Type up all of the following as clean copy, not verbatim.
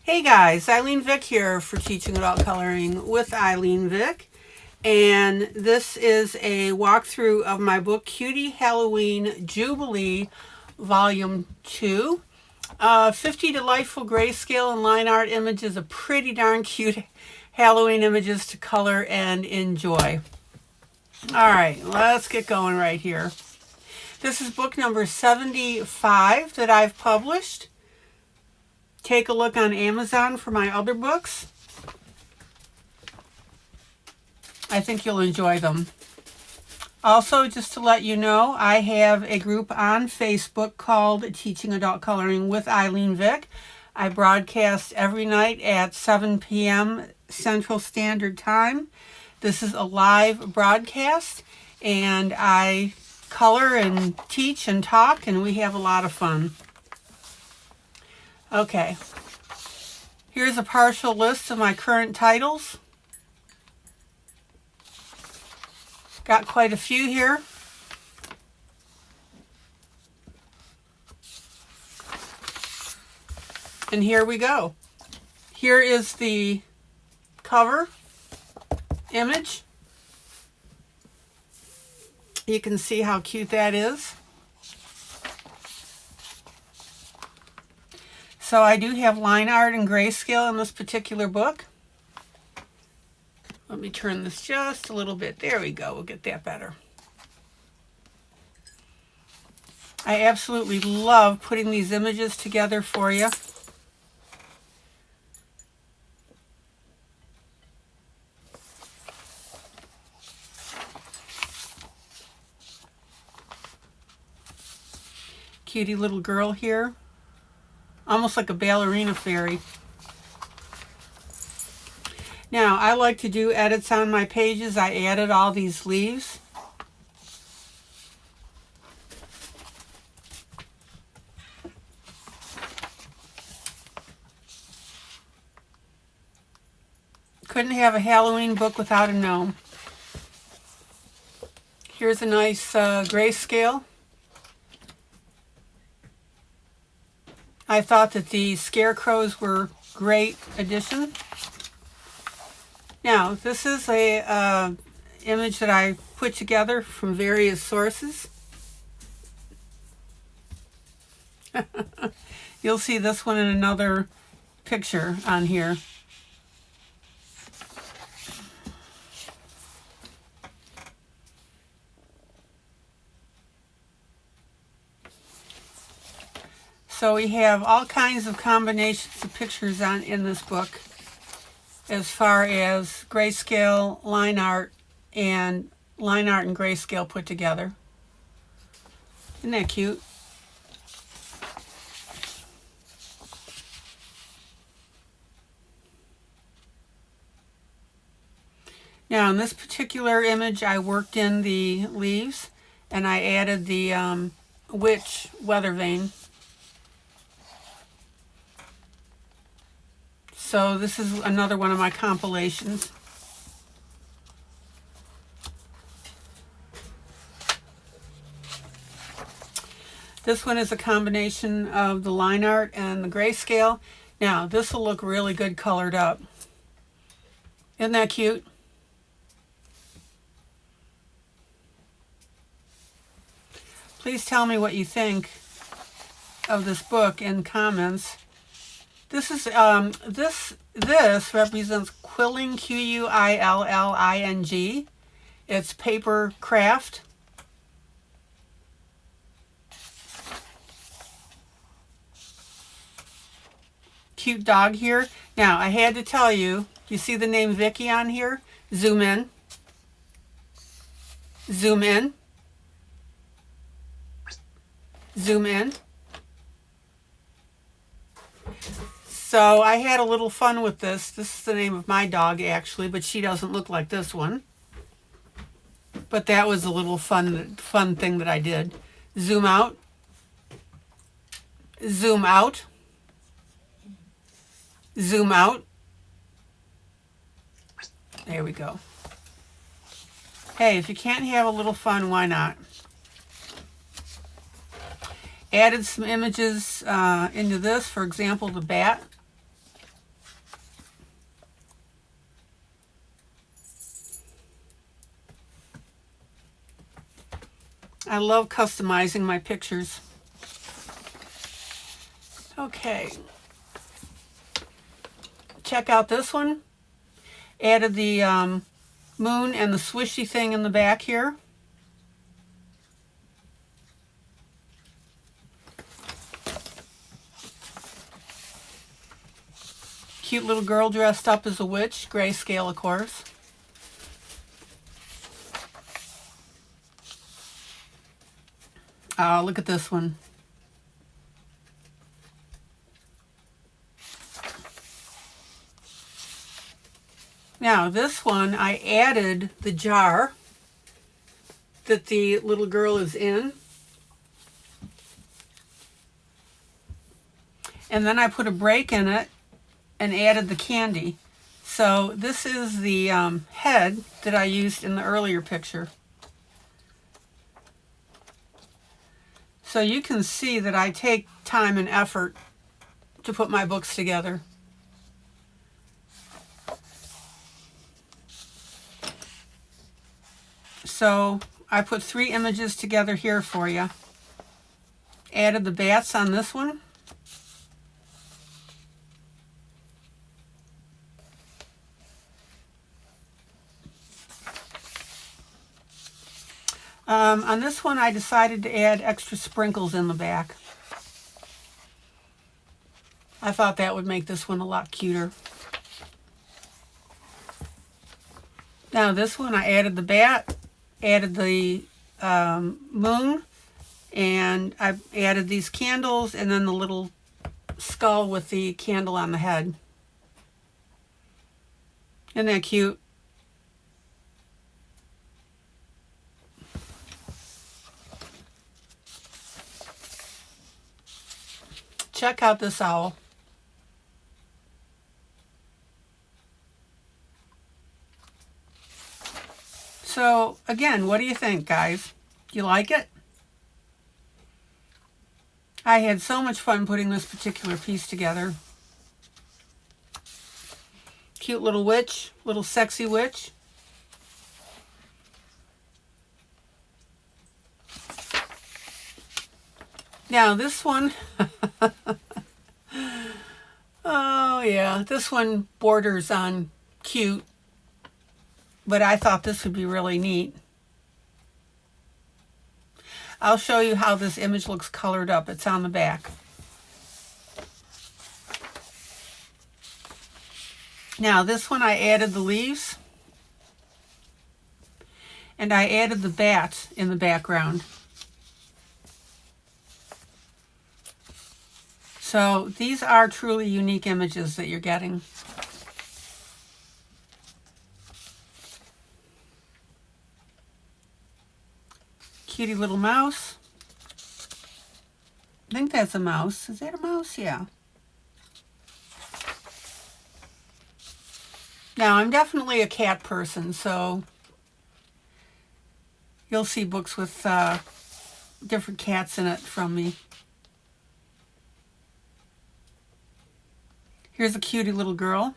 Hey guys, ILene Vick here for Teaching Adult Coloring with ILene Vick. And this is a walkthrough of my book, Cutie Halloween Jubilee, Volume 2. 50 delightful grayscale and line art images of pretty darn cute Halloween images to color and enjoy. All right, let's get going right here. This is book number 75 that I've published. Take a look on Amazon for my other books. I think you'll enjoy them. Also, just to let you know, I have a group on Facebook called Teaching Adult Coloring with ILene Vick. I broadcast every night at 7 p.m. Central Standard Time. This is a live broadcast, and I color and teach and talk, and we have a lot of fun. Okay, here's a partial list of my current titles. Got quite a few here. And here we go. Here is the cover image. You can see how cute that is. So I do have line art and grayscale in this particular book. Let me turn this just a little bit. There we go. We'll get that better. I absolutely love putting these images together for you. Cutie little girl here. Almost like a ballerina fairy. Now, I like to do edits on my pages. I added all these leaves. Couldn't have a Halloween book without a gnome. Here's a nice grayscale. I thought that the scarecrows were great addition. Now, this is a image that I put together from various sources. You'll see this one in another picture on here. So we have all kinds of combinations of pictures in this book, as far as grayscale, line art and grayscale put together. Isn't that cute? Now in this particular image I worked in the leaves and I added the witch weather vane. So this is another one of my compilations. This one is a combination of the line art and the grayscale. Now this will look really good colored up. Isn't that cute? Please tell me what you think of this book in comments. This is this represents quilling, Quilling. It's paper craft. Cute dog here. Now I had to tell you, you see the name Vicky on here? Zoom in. Zoom in. Zoom in. So I had a little fun with this. This is the name of my dog actually, but she doesn't look like this one. But that was a little fun thing that I did. Zoom out. Zoom out. Zoom out. There we go. Hey, if you can't have a little fun, why not? Added some images into this, for example, the bat. I love customizing my pictures. Okay. Check out this one. Added the moon and the swishy thing in the back here. Cute little girl dressed up as a witch, grayscale of course. Oh, look at this one. Now this one, I added the jar that the little girl is in. And then I put a break in it and added the candy. So this is the head that I used in the earlier picture. So you can see that I take time and effort to put my books together. So I put 3 images together here for you. Added the bats on this one. On this one, I decided to add extra sprinkles in the back. I thought that would make this one a lot cuter. Now this one, I added the bat, added the moon, and I added these candles and then the little skull with the candle on the head. Isn't that cute? Check out this owl. So again, what do you think, guys? You like it? I had so much fun putting this particular piece together. Cute little witch, little sexy witch. Now this one, oh yeah, this one borders on cute, but I thought this would be really neat. I'll show you how this image looks colored up. It's on the back. Now this one I added the leaves, and I added the bat in the background. So these are truly unique images that you're getting. Cutie little mouse. I think that's a mouse. Is that a mouse? Yeah. Now I'm definitely a cat person, so you'll see books with different cats in it from me. Here's a cutie little girl.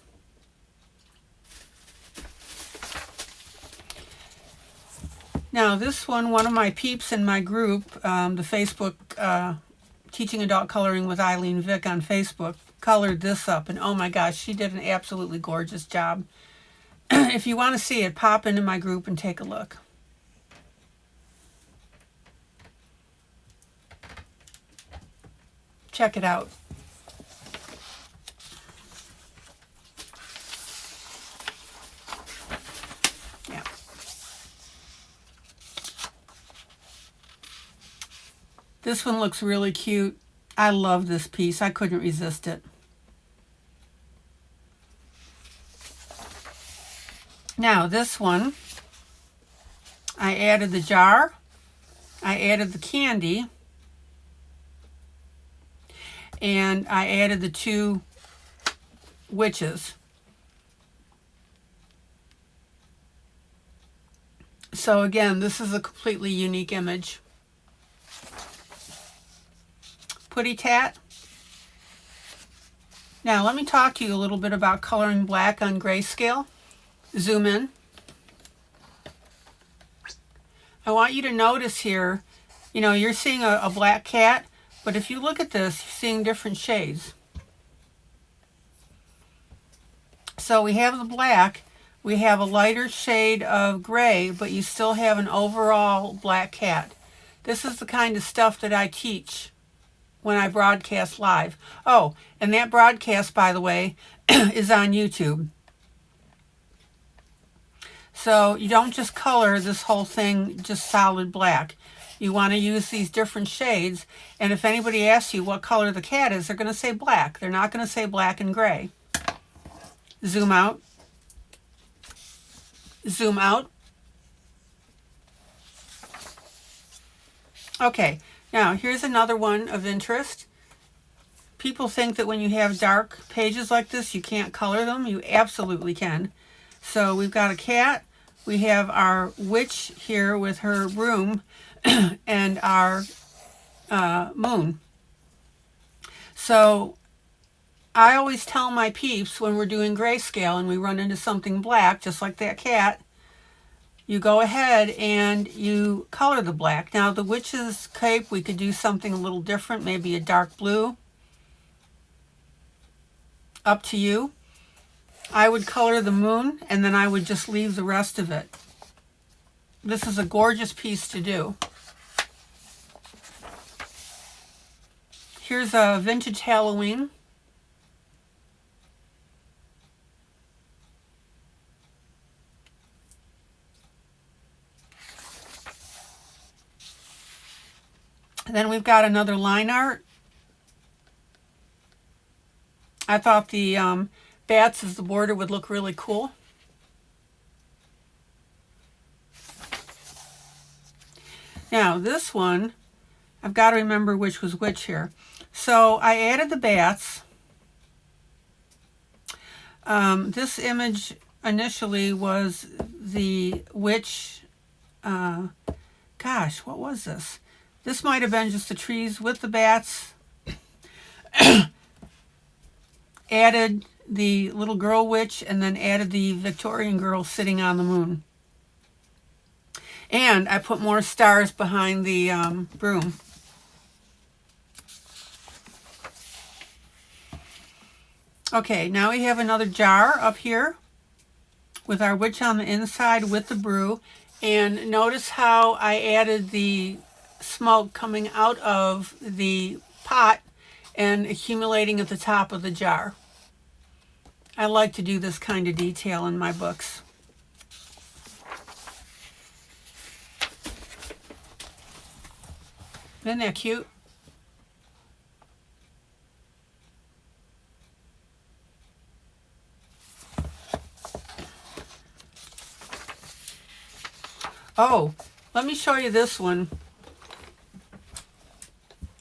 Now this one of my peeps in my group, the Facebook Teaching Adult Coloring with ILene Vick on Facebook, colored this up, and oh my gosh, she did an absolutely gorgeous job. If you want to see it, pop into my group and take a look. Check it out. Yeah. This one looks really cute. I love this piece. I couldn't resist it. Now this one, I added the jar, I added the candy, and I added the 2 witches. So again, this is a completely unique image. Putty tat. Now let me talk to you a little bit about coloring black on grayscale. Zoom in. I want you to notice here You know, you're seeing a black cat, but if you look at this, you're seeing different shades. So we have the black, we have a lighter shade of gray, but you still have an overall black cat. This is the kind of stuff that I teach when I broadcast live. Oh, and that broadcast, by the way, is on YouTube. So you don't just color this whole thing just solid black. You want to use these different shades, and if anybody asks you what color the cat is, they're going to say black. They're not going to say black and gray. Zoom out. Zoom out. Okay, now here's another one of interest. People think that when you have dark pages like this, you can't color them. You absolutely can. So we've got a cat. We have our witch here with her broom and our moon. So I always tell my peeps when we're doing grayscale and we run into something black, just like that cat, you go ahead and you color the black. Now the witch's cape, we could do something a little different, maybe a dark blue. Up to you. I would color the moon and then I would just leave the rest of it. This is a gorgeous piece to do. Here's a vintage Halloween. And then we've got another line art. I thought the bats as the border would look really cool. Now this one, I've got to remember which was which here. So I added the bats. This image initially was the witch. Gosh, what was this? This might have been just the trees with the bats. Added the little girl witch and then added the Victorian girl sitting on the moon. And I put more stars behind the broom. Okay, now we have another jar up here with our witch on the inside with the brew. And notice how I added the smoke coming out of the pot and accumulating at the top of the jar. I like to do this kind of detail in my books. Isn't that cute? Oh, let me show you this one.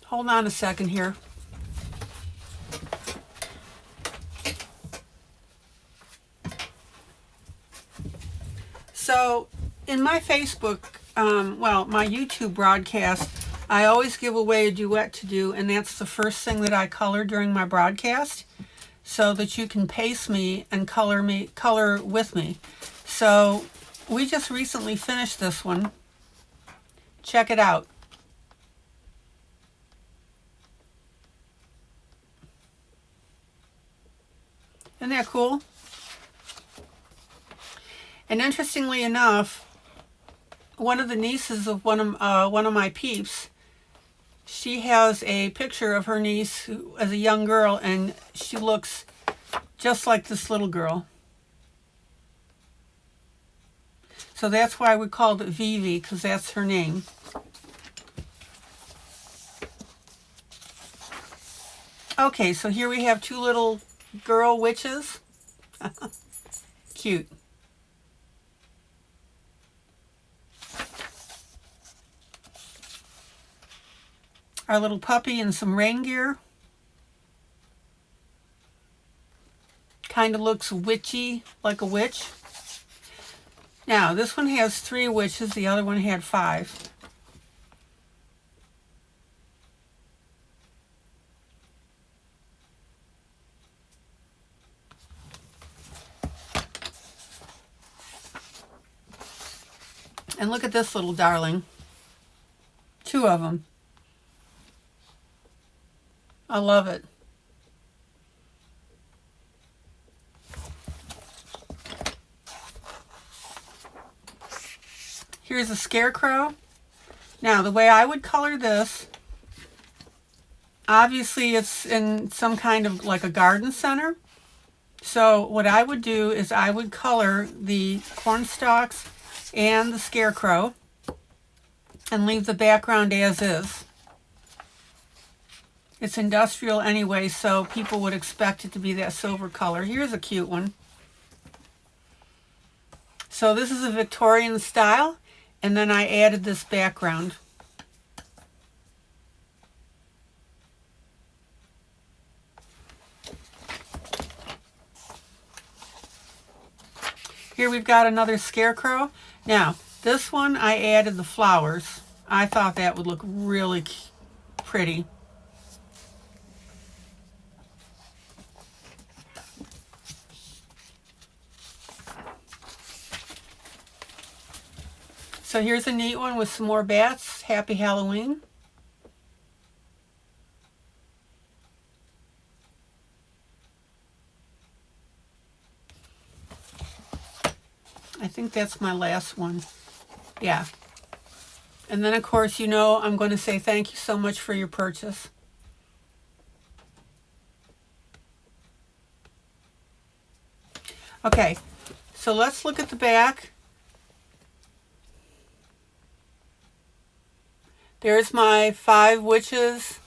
Hold on a second here. So in my Facebook, my YouTube broadcast, I always give away a duet to do, and that's the first thing that I color during my broadcast, so that you can pace me and color with me. So we just recently finished this one. Check it out. Isn't that cool? And interestingly enough, one of the nieces of one of my peeps, she has a picture of her niece as a young girl, and she looks just like this little girl. So that's why we called it Vivi, because that's her name. Okay, so here we have two little girl witches. Cute. Our little puppy in some rain gear. Kind of looks witchy, like a witch. Now, this one has 3 witches, the other one had 5. And look at this little darling. 2 of them. I love it. Here's a scarecrow. Now, the way I would color this, obviously it's in some kind of like a garden center. So what I would do is I would color the corn stalks and the scarecrow and leave the background as is. It's industrial anyway, so people would expect it to be that silver color. Here's a cute one. So this is a Victorian style, and then I added this background. Here we've got another scarecrow. Now, this one I added the flowers. I thought that would look really pretty. So here's a neat one with some more bats. Happy Halloween. I think that's my last one. Yeah. And then, of course, you know I'm going to say thank you so much for your purchase. Okay, so let's look at the back. There's my 5 witches.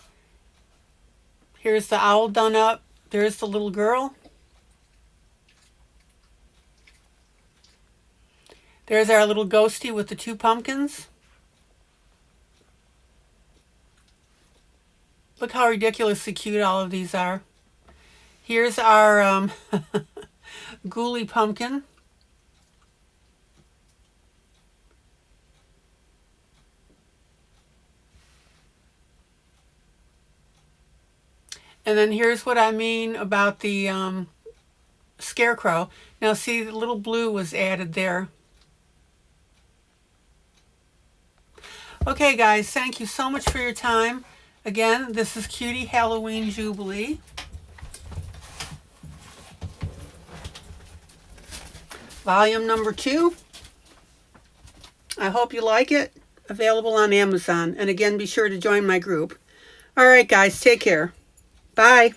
Here's the owl done up. There's the little girl. There's our little ghostie with the 2 pumpkins. Look how ridiculously cute all of these are. Here's our ghoulie pumpkin. And then here's what I mean about the scarecrow. Now see, the little blue was added there. Okay guys, thank you so much for your time. Again, this is Cutie Halloween Jubilee. Volume number 2. I hope you like it. Available on Amazon. And again, be sure to join my group. All right guys, take care. Bye.